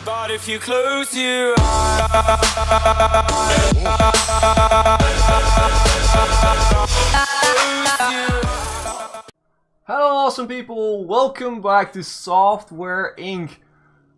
But if you close your Hello awesome people, welcome back to Software Inc.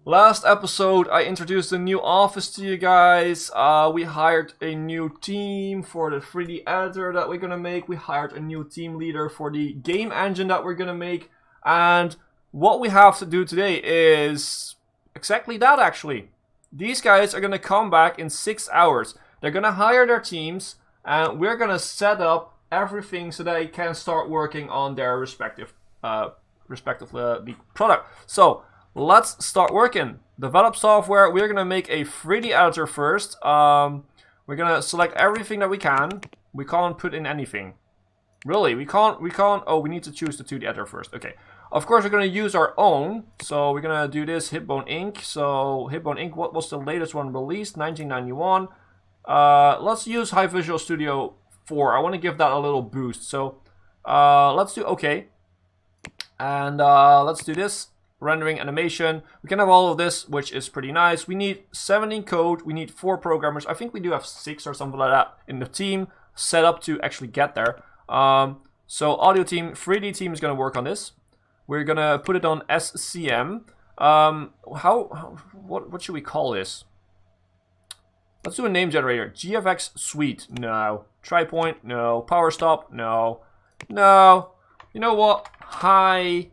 Last episode I introduced a new office to you guys. We hired a new team for the 3D editor that we're gonna make. We hired a new team leader for the game engine that we're gonna make. And what we have to do today is exactly that actually. These guys are gonna come back in 6 hours. They're gonna hire their teams and we're gonna set up everything so they can start working on their respective product. So let's start working. Develop software. We're gonna make a 3D editor first. We're gonna select everything that we can. We can't put in anything. Really, we can't. Oh, we need to choose the 2D editor first. Okay. Of course, we're gonna use our own. So we're gonna do this Hipbone Inc. So Hipbone Inc. What was the latest one released? 1991. Let's use High Visual Studio 4. I want to give that a little boost. So let's do OK. And let's do this. Rendering animation. We can have all of this, which is pretty nice. We need 17 code. We need 4 programmers. I think we do have 6 or something like that in the team set up to actually get there. So audio team, 3D team is going to work on this. We're going to put it on SCM. What should we call this? Let's do a name generator. GFX Suite. No. TriPoint. No. Power Stop. No. No. You know what? Hi.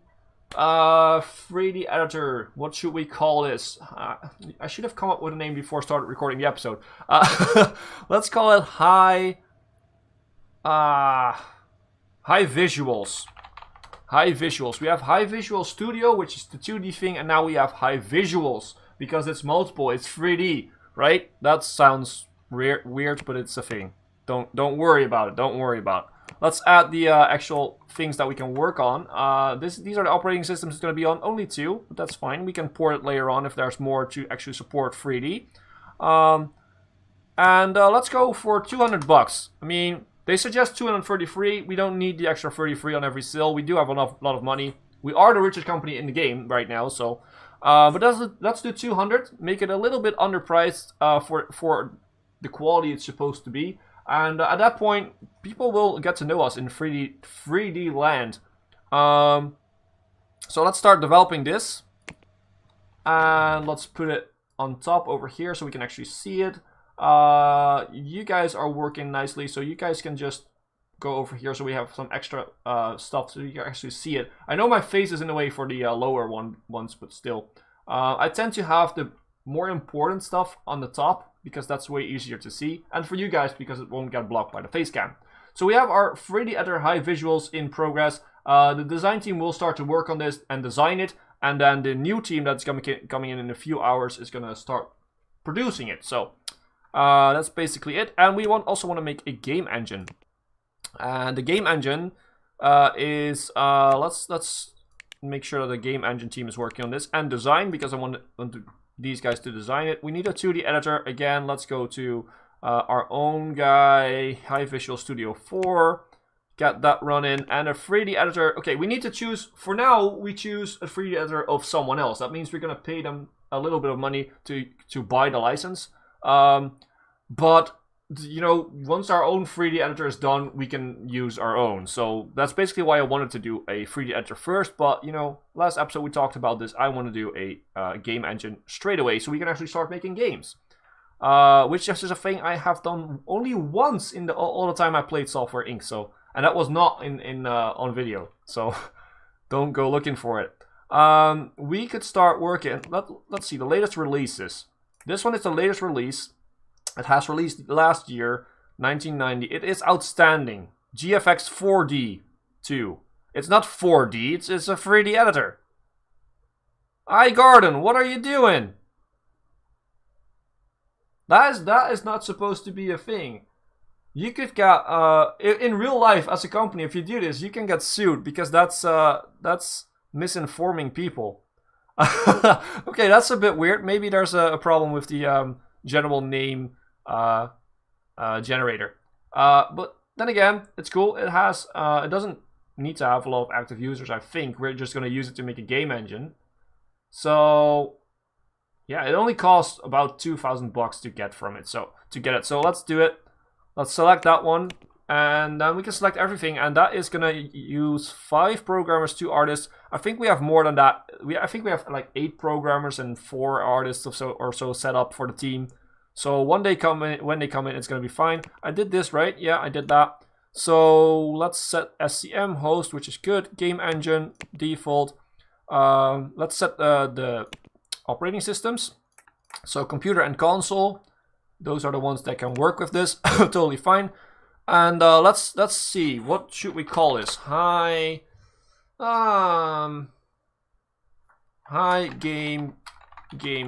3D editor. What should we call this? I should have come up with a name before I started recording the episode. Let's call it High Visuals. High Visuals. We have High Visual Studio, which is the 2D thing, and now we have High Visuals because it's multiple. It's 3D, right? That sounds weird, but it's a thing. Don't worry about it. Don't worry about it. Let's add the actual things that we can work on. These are the operating systems it's going to be on. Only 2, but that's fine. We can port it later on if there's more to actually support 3D. Let's go for 200 bucks. I mean, they suggest 233. We don't need the extra 33 on every sale. We do have a lot of money. We are the richest company in the game right now, so. But let's do 200. Make it a little bit underpriced for the quality it's supposed to be. And at that point, people will get to know us in 3D land. So let's start developing this. And let's put it on top over here so we can actually see it. You guys are working nicely, so you guys can just go over here so we have some extra stuff so you can actually see it. I know my face is in the way for the lower ones, but still. I tend to have the more important stuff on the top because that's way easier to see, and for you guys because it won't get blocked by the face cam. So we have our 3D editor High Visuals in progress. The design team will start to work on this and design it, and then the new team that's coming in a few hours is gonna start producing it. So that's basically it. And we also want to make a game engine, and the game engine is let's make sure that the game engine team is working on this and design, because I want these guys to design it. We need a 2D editor. Again, let's go to our own guy, High Visual Studio 4. Get that running. And a 3D editor. Okay, we need to choose, for now, we choose a 3D editor of someone else. That means we're going to pay them a little bit of money to buy the license. But, you know, once our own 3D editor is done, we can use our own. So that's basically why I wanted to do a 3D editor first. But, you know, last episode we talked about this. I want to do a game engine straight away so we can actually start making games. Which is a thing I have done only once in all the time I played Software Inc. So, and that was not on video. So don't go looking for it. We could start working. Let's see the latest releases. This one is the latest release. It has released last year, 1990. It is outstanding. GFX 4D 2. It's not 4D, it's a 3D editor. iGarden, what are you doing? That is not supposed to be a thing. You could get in real life as a company, if you do this, you can get sued because that's misinforming people. Okay, that's a bit weird. Maybe there's a problem with the general name generator. But then again, it's cool. It has it doesn't need to have a lot of active users. I think we're just going to use it to make a game engine. So Yeah, it only costs about 2,000 bucks to get from it. So to get it, so let's do it. Let's select that one, and then we can select everything, and that is gonna use 5 programmers, 2 artists. I think we have more than that. I think we have like 8 programmers and 4 artists or so set up for the team. So when they come in, it's gonna be fine. I did this right. Yeah, I did that. So let's set SCM host, which is good. Game engine default. Let's set the operating systems. So computer and console, those are the ones that can work with this. Totally fine. And let's see, what should we call this? Hi game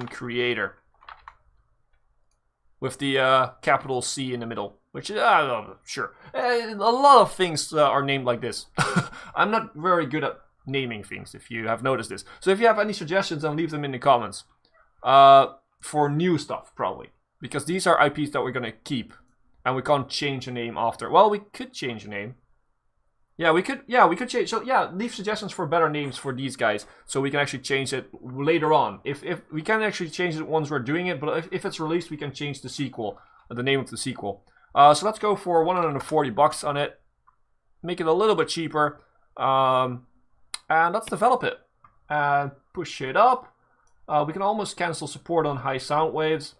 creator with the capital C in the middle, which is sure. A lot of things are named like this. I'm not very good at naming things, if you have noticed this. So if you have any suggestions, then leave them in the comments. For new stuff, probably. Because these are IPs that we're gonna keep. And we can't change a name after. Well, we could change a name. Yeah, we could change. So yeah, leave suggestions for better names for these guys. So we can actually change it later on. If we can actually change it once we're doing it, but if it's released, we can change the sequel, the name of the sequel. So let's go for 140 bucks on it. Make it a little bit cheaper. And let's develop it and push it up. We can almost cancel support on high sound waves.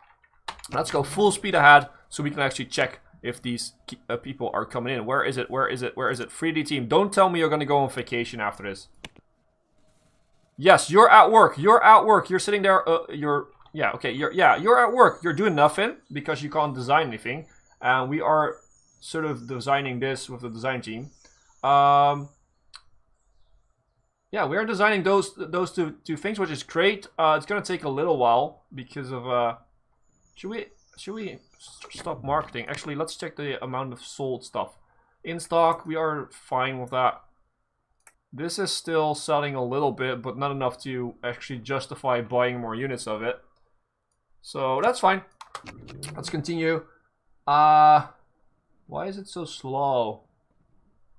Let's go full speed ahead so we can actually check if these people are coming in. Where is it? Where is it? Where is it? 3D team. Don't tell me you're going to go on vacation after this. Yes, you're at work. You're at work. You're sitting there. You're at work. You're doing nothing because you can't design anything. And we are sort of designing this with the design team. Yeah, we are designing those two things, which is great. It's gonna take a little while because of should we stop marketing? Actually, let's check the amount of sold stuff. In stock, we are fine with that. This is still selling a little bit, but not enough to actually justify buying more units of it. So that's fine. Let's continue. Why is it so slow?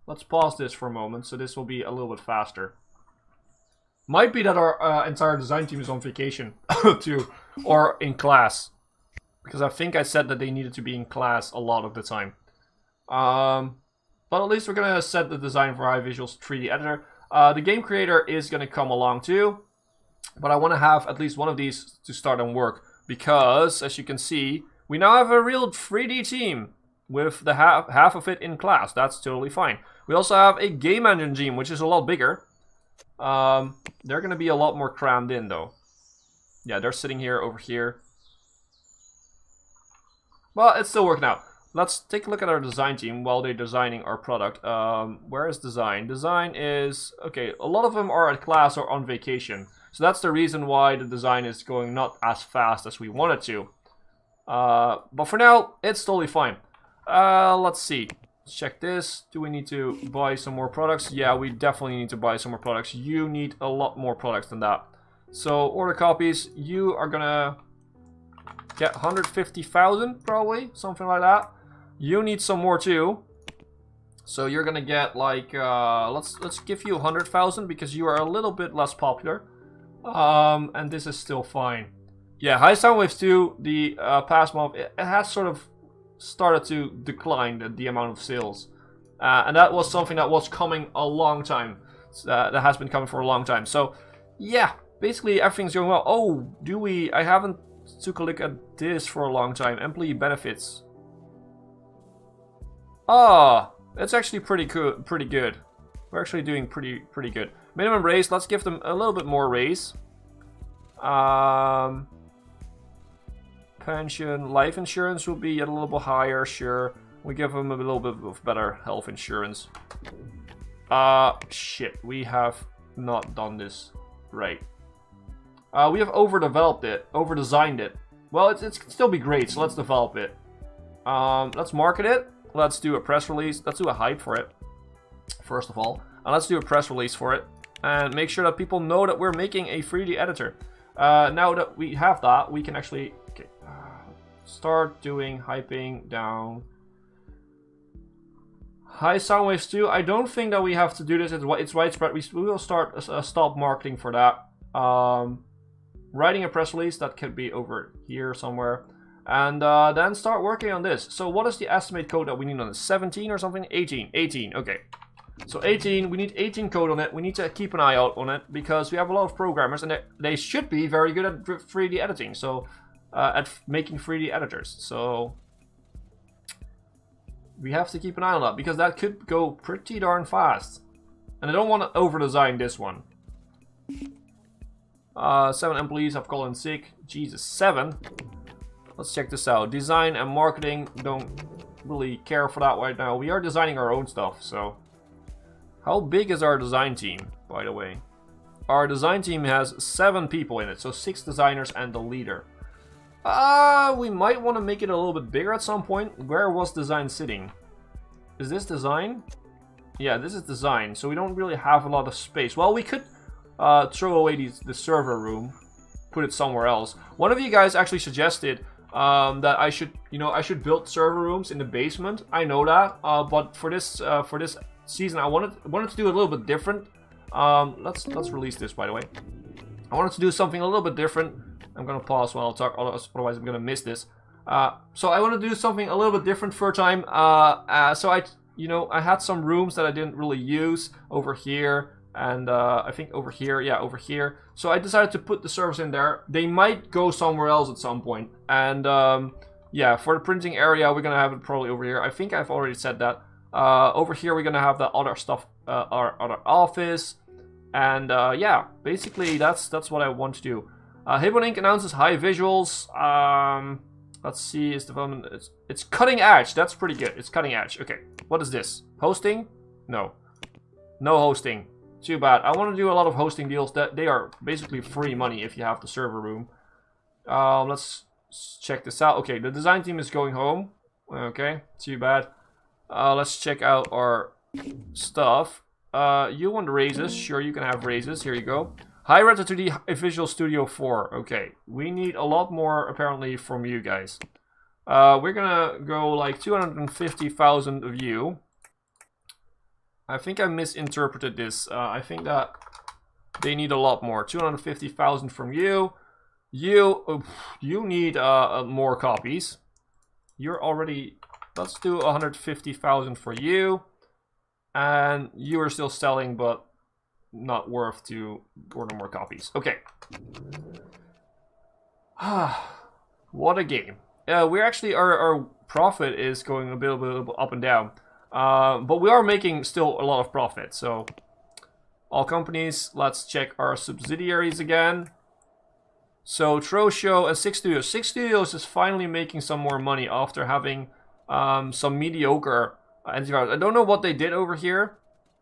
Let's pause this for a moment, so this will be a little bit faster. Might be that our entire design team is on vacation too, or in class. Because I think I said that they needed to be in class a lot of the time. But at least we're going to set the design for High Visuals 3D Editor. The game creator is going to come along too. But I want to have at least one of these to start and work. Because, as you can see, we now have a real 3D team. With the half of it in class. That's totally fine. We also have a game engine team, which is a lot bigger. They're going to be a lot more crammed in though. Yeah, they're sitting here over here. Well, it's still working out. Let's take a look at our design team while they're designing our product. Where is design? Design is... Okay, a lot of them are at class or on vacation. So that's the reason why the design is going not as fast as we want it to. But for now, it's totally fine. Let's see. Let's check this. Do we need to buy some more products? Yeah, we definitely need to buy some more products. You need a lot more products than that. So, order copies. You are gonna... get 150,000 probably, something like that. You need some more too. So you're gonna get like let's give you 100,000 because you are a little bit less popular. And this is still fine. Yeah, High Sound Waves 2, the past month, it has sort of started to decline the amount of sales. And that was something that was coming a long time. That has been coming for a long time. So yeah, basically everything's going well. Oh, I haven't took a look at this for a long time. Employee benefits. Ah, it's actually pretty good. We're actually doing pretty good. Minimum raise. Let's give them a little bit more raise. Pension, life insurance will be a little bit higher. Sure, we give them a little bit of better health insurance. Shit, we have not done this right. We have overdesigned it. Well, it can still be great, so let's develop it. Let's market it. Let's do a press release. Let's do a hype for it, first of all. And let's do a press release for it. And make sure that people know that we're making a 3D editor. Now that we have that, we can actually start doing hyping down. High Sound Waves 2. I don't think that we have to do this. It's widespread. We will stop marketing for that. writing a press release. That could be over here somewhere. And then start working on this. So what is the estimate code that we need on this? 17 or something? 18. 18, okay. So 18, we need 18 code on it. We need to keep an eye out on it because we have a lot of programmers and they should be very good at 3D editing. So at making 3D editors. So we have to keep an eye on that because that could go pretty darn fast. And I don't want to over-design this one. 7 employees have called in sick. Jesus, 7. Let's check this out. Design and marketing, don't really care for that right now. We are designing our own stuff, so. How big is our design team, by the way? Our design team has 7 people in it, so 6 designers and the leader. We might want to make it a little bit bigger at some point. Where was design sitting? Is this design? Yeah, this is design, so we don't really have a lot of space. Well, we could throw away the server room, put it somewhere else. One of you guys actually suggested that I should build server rooms in the basement. I know that, but for this season, I wanted to do a little bit different. Let's release this, by the way. I wanted to do something a little bit different. I'm gonna pause while I'll talk, otherwise I'm gonna miss this. So I want to do something a little bit different for a time. So I had some rooms that I didn't really use over here. And I think over here, yeah, over here. So I decided to put the servers in there. They might go somewhere else at some point. And yeah, for the printing area, we're gonna have it probably over here. I think I've already said that. Over here, we're gonna have the other stuff, our other office. And yeah, basically that's what I want to do. Hipbone Inc. announces high visuals. Let's see, its development. It's cutting edge. That's pretty good. It's cutting edge. Okay, what is this? Hosting? No, no hosting. Too bad. I want to do a lot of hosting deals that they are basically free money if you have the server room. Let's check this out. Okay, the design team is going home. Okay, too bad. Let's check out our stuff. You want raises? Sure, you can have raises. Here you go. High rate to the Visual Studio 4. Okay, we need a lot more apparently from you guys. We're gonna go like 250,000 of you. I think I misinterpreted this. I think that they need a lot more. 250,000 from you. You need more copies. You're already. Let's do 150,000 for you. And you are still selling, but not worth to order more copies. Okay. What a game. We're actually our profit is going a bit up and down. But we are making still a lot of profit. So all companies, let's check our subsidiaries again. So Troshow and 6 Studios. 6 Studios is finally making some more money after having some mediocre antivirus. I don't know what they did over here.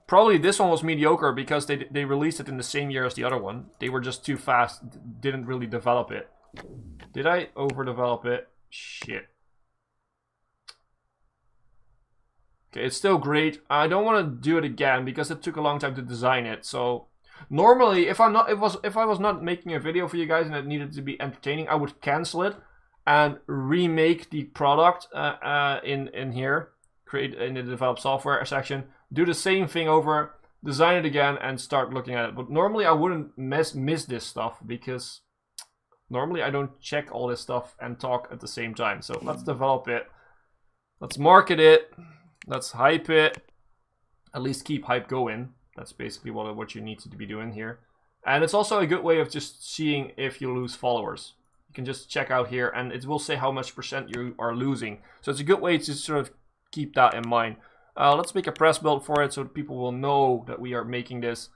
Probably this one was mediocre because they released it in the same year as the other one. They were just too fast, didn't really develop it. Did I overdevelop it? Shit. Okay, it's still great. I don't want to do it again because it took a long time to design it. So normally, if I was not making a video for you guys and it needed to be entertaining, I would cancel it and remake the product in here, create in the develop software section. Do the same thing over, design it again, and start looking at it. But normally I wouldn't miss this stuff because normally I don't check all this stuff and talk at the same time. So let's develop it. Let's market it. Let's hype it. At least keep hype going. That's basically what you need to be doing here. And it's also a good way of just seeing if you lose followers. You can just check out here and it will say how much % you are losing. So it's a good way to sort of keep that in mind. Let's make a press build for it so that people will know that we are making this.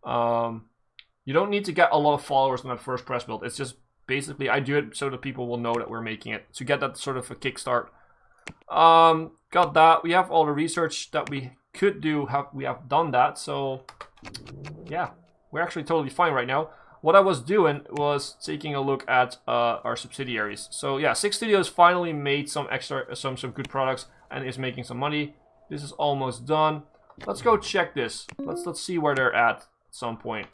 You don't need to get a lot of followers on that first press build. It's just basically I do it so that people will know that we're making it. To get that sort of a kickstart. Got that. We have all the research that we could do. We have done that. So yeah, we're actually totally fine right now. What I was doing was taking a look at our subsidiaries. So yeah, 6 Studios finally made some good products and is making some money. This is almost done. Let's go check this. Let's see where they're at some point.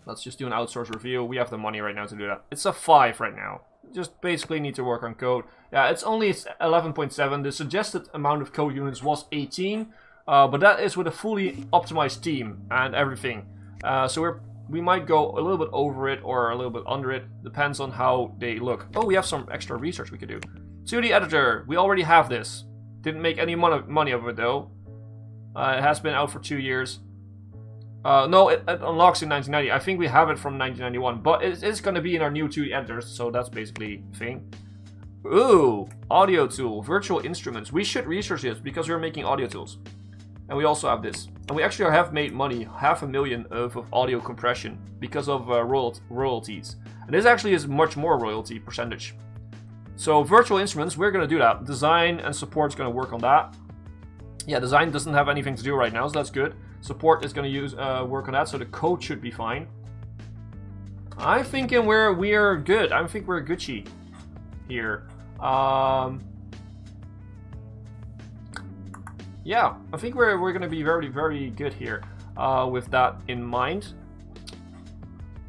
Let's just do an outsource review. We have the money right now to do that. It's a 5 right now. Just basically need to work on code. Yeah, it's only 11.7. The suggested amount of code units was 18. But that is with a fully optimized team and everything. So we're we might go a little bit over it or a little bit under it. Depends on how they look. Oh, we have some extra research we could do. 2D editor. We already have this. Didn't make any money of it though. It has been out for 2 years. No, it unlocks in 1990. I think we have it from 1991, but it's going to be in our new 2D editors, so that's basically the thing. Ooh, audio tool, virtual instruments. We should research this because we're making audio tools. And we also have this. And we actually have made money, $500,000 of audio compression because of royalties. And this actually is much more royalty percentage. So virtual instruments, we're going to do that. Design and support is going to work on that. Yeah, design doesn't have anything to do right now, so that's good. Support is going to work on that, so the code should be fine. I'm thinking we're good. I think we're Gucci here. Yeah, I think we're going to be very, very good here with that in mind.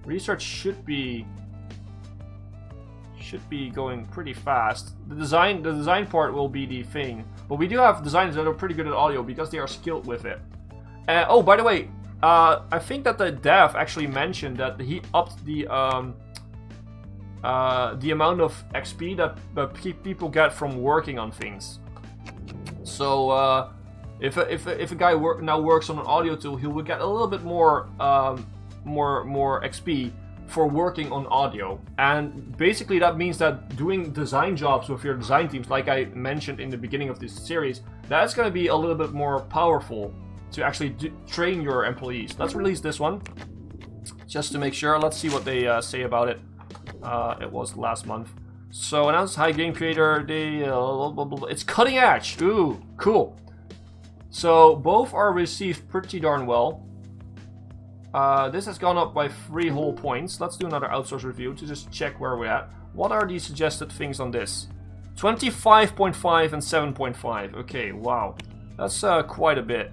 Research should be going pretty fast. The design part will be the thing, but we do have designers that are pretty good at audio because they are skilled with it. Oh, by the way, I think that the dev actually mentioned that he upped the amount of XP that people get from working on things. So if a guy now works on an audio tool, he will get a little bit more more XP for working on audio. And basically that means that doing design jobs with your design teams, like I mentioned in the beginning of this series, that's going to be a little bit more powerful to actually train your employees. Let's release this one just to make sure. Let's see what they say about it. It was last month. So announced high game creator. It's cutting edge. Ooh, cool. So both are received pretty darn well. This has gone up by 3 whole points. Let's do another outsource review to just check where we're at. What are the suggested things on this? 25.5 and 7.5. Okay, wow. That's quite a bit.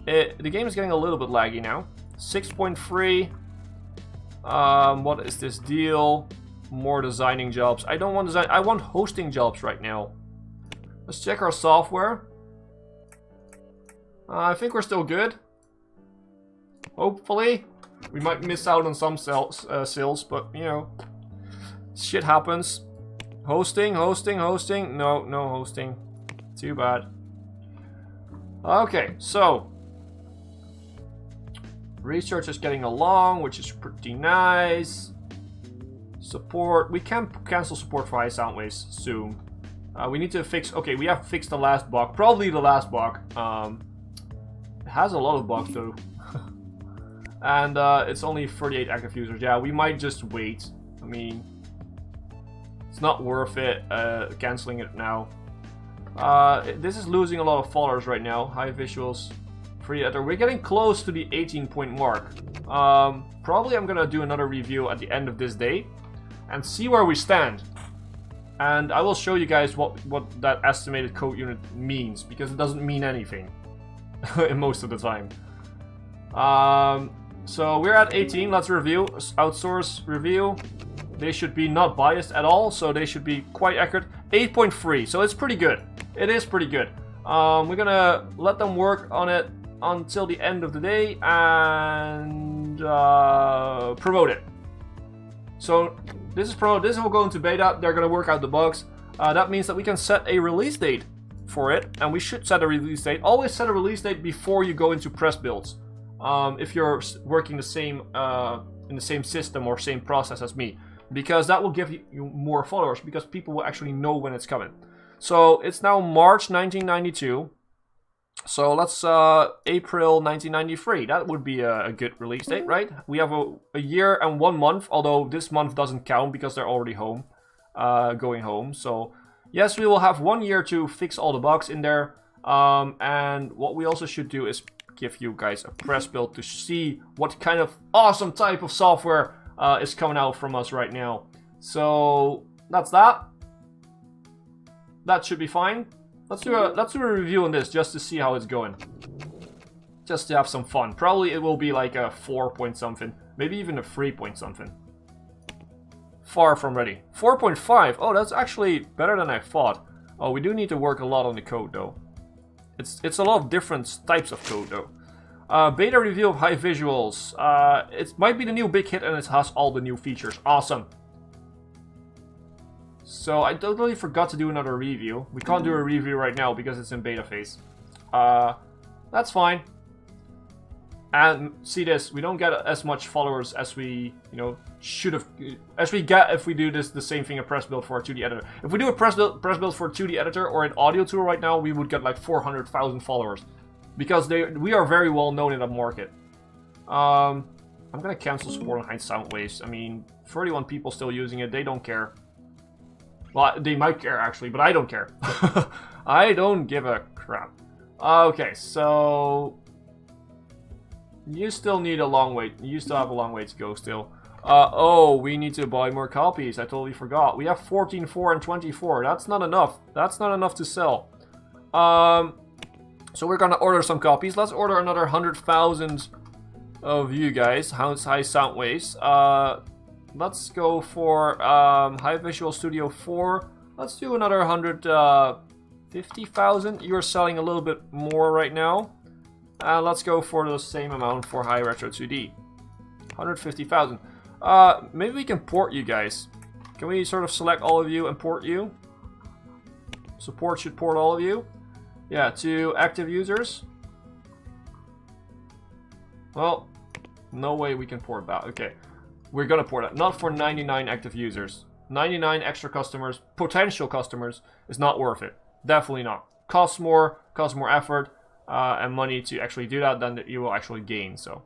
The game is getting a little bit laggy now. 6.3. What is this deal? More designing jobs. I don't want design. I want hosting jobs right now. Let's check our software. I think we're still good. Hopefully. We might miss out on some sales, but you know, shit happens. Hosting. No hosting. Too bad. Okay, so research is getting along, which is pretty nice. Support. We can cancel support for high sound waves soon. We need to fix. Okay, we have fixed the last bug. Probably the last bug. It has a lot of bugs though. And it's only 38 active users. Yeah, we might just wait. I mean, it's not worth it canceling it now. This is losing a lot of followers right now. High visuals. Free editor. We're getting close to the 18-point mark. Probably I'm gonna do another review at the end of this day and see where we stand. And I will show you guys what that estimated code unit means, because it doesn't mean anything in most of the time. So we're at 18. Let's review. Outsource review. They should be not biased at all, so they should be quite accurate. 8.3. So it's pretty good. It is pretty good. We're gonna let them work on it until the end of the day and promote it. So this is promote. This will go into beta. They're gonna work out the bugs. That means that we can set a release date for it, and we should set a release date. Always set a release date before you go into press builds. If you're working the same in the same system or same process as me, because that will give you more followers, because people will actually know when it's coming. So it's now March 1992. So let's April 1993. That would be a good release date, right? We have a year and 1 month, although this month doesn't count because they're already home, going home. So yes, we will have 1 year to fix all the bugs in there. And what we also should do is give you guys a press build to see what kind of awesome type of software is coming out from us right now. So that's that. That should be fine. Let's do a review on this just to see how it's going. Just to have some fun. Probably it will be like a 4 point something, maybe even a 3 point something. Far from ready. 4.5. Oh, that's actually better than I thought. Oh, we do need to work a lot on the code though. It's a lot of different types of code though. Beta review of high visuals. It might be the new big hit and it has all the new features. Awesome. So I totally forgot to do another review. We can't do a review right now because it's in beta phase. That's fine. And see this, we don't get as much followers as we, should have, as we get if we do the same thing a press build for a 2D editor. If we do a press build for a 2D editor or an audio tool right now, we would get like 400,000 followers. Because we are very well known in the market. I'm gonna cancel support on Heinz Soundwaves. I mean, 31 people still using it, they don't care. Well, they might care actually, but I don't care. I don't give a crap. Okay, so you still need a long wait. You still have a long way to go still. Oh, we need to buy more copies. I totally forgot. We have 14, 4, and 24. That's not enough. That's not enough to sell. So we're gonna order some copies. Let's order another 100,000 of you guys. High Soundwaves. Let's go for High Visual Studio 4. Let's do another 150,000. You're selling a little bit more right now. Let's go for the same amount for High Retro 2D. 150,000. Maybe we can port you guys. Can we sort of select all of you and port you? Support should port all of you. Yeah, to active users. Well, no way we can port that. Okay, we're gonna port it. Not for 99 active users. 99 extra customers, potential customers, is not worth it. Definitely not. Costs more effort and money to actually do that than you will actually gain. So,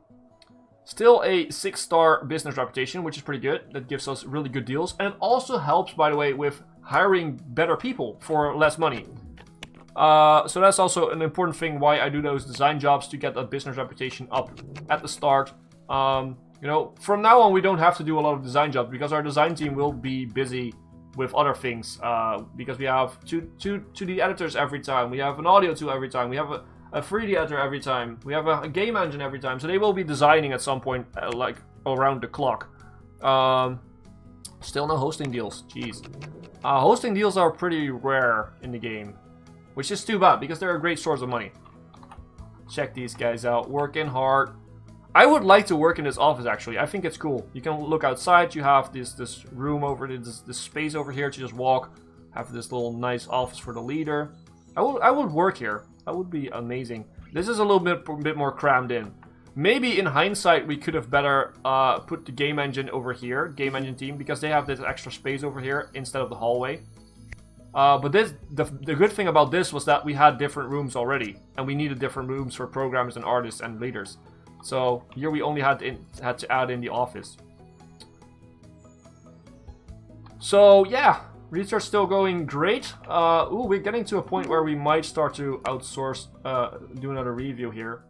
still a 6-star business reputation, which is pretty good. That gives us really good deals, and it also helps, by the way, with hiring better people for less money. So that's also an important thing why I do those design jobs, to get that business reputation up at the start. From now on we don't have to do a lot of design jobs because our design team will be busy with other things. Because we have 2D editors every time, we have an audio tool every time, we have a 3D editor every time, we have a game engine every time. So they will be designing at some point, like around the clock. Still no hosting deals. Jeez. Hosting deals are pretty rare in the game. Which is too bad, because they're a great source of money. Check these guys out, working hard. I would like to work in this office, actually. I think it's cool. You can look outside, you have this room over there, this space over here to just walk. Have this little nice office for the leader. I would work here. That would be amazing. This is a little bit more crammed in. Maybe in hindsight, we could have better put the game engine over here, game engine team, because they have this extra space over here instead of the hallway. But the good thing about this was that we had different rooms already, and we needed different rooms for programmers and artists and leaders. So here we only had to add in the office. So yeah, research still going great. We're getting to a point where we might start to outsource, do another review here.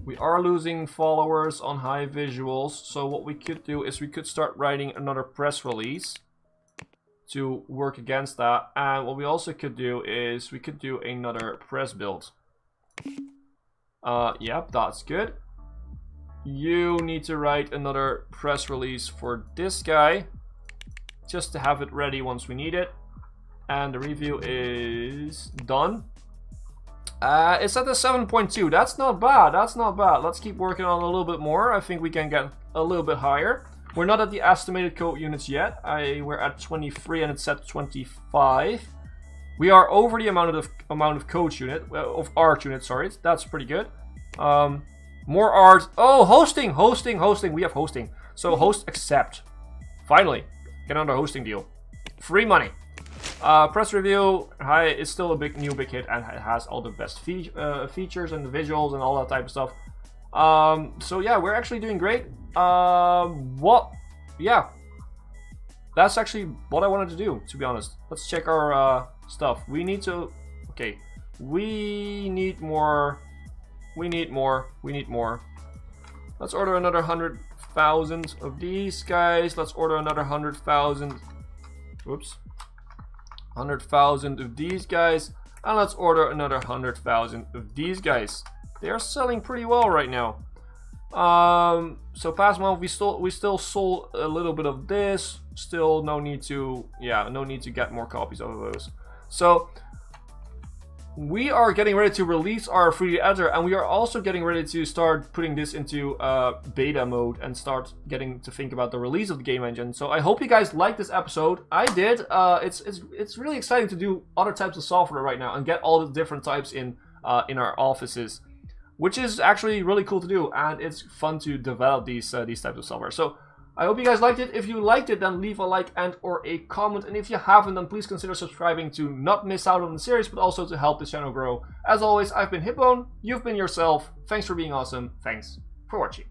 We are losing followers on High Visuals, so what we could do is we could start writing another press release to work against that. And what we also could do is we could do another press build. Yep, that's good. You need to write another press release for this guy, just to have it ready once we need it. And the review is done. It's at the 7.2. That's not bad. That's not bad. Let's keep working on a little bit more. I think we can get a little bit higher. We're not at the estimated code units yet. We're at 23 and it's at 25. We are over the amount of code unit, of art unit, sorry. That's pretty good. More art. Oh, hosting. We have hosting. So host accept. Finally, get on the hosting deal. Free money. Press review. Hi, it's still a new big hit, and it has all the best features and the visuals and all that type of stuff. So yeah, we're actually doing great. Yeah, that's actually what I wanted to do, to be honest. Let's check our stuff. We need to, okay, we need more. Let's order another 100,000 of these guys. Let's order another 100,000. Whoops. 100,000 of these guys, and let's order another 100,000 of these guys. They are selling pretty well right now. So past month we still sold a little bit of this. Still no need to get more copies of those. So we are getting ready to release our 3D editor, and we are also getting ready to start putting this into beta mode and start getting to think about the release of the game engine. So I hope you guys liked this episode. I did. It's really exciting to do other types of software right now and get all the different types in our offices, which is actually really cool to do, and it's fun to develop these types of software. So I hope you guys liked it. If you liked it, then leave a like and or a comment. And if you haven't, then please consider subscribing to not miss out on the series, but also to help the channel grow. As always, I've been Hipbone. You've been yourself. Thanks for being awesome. Thanks for watching.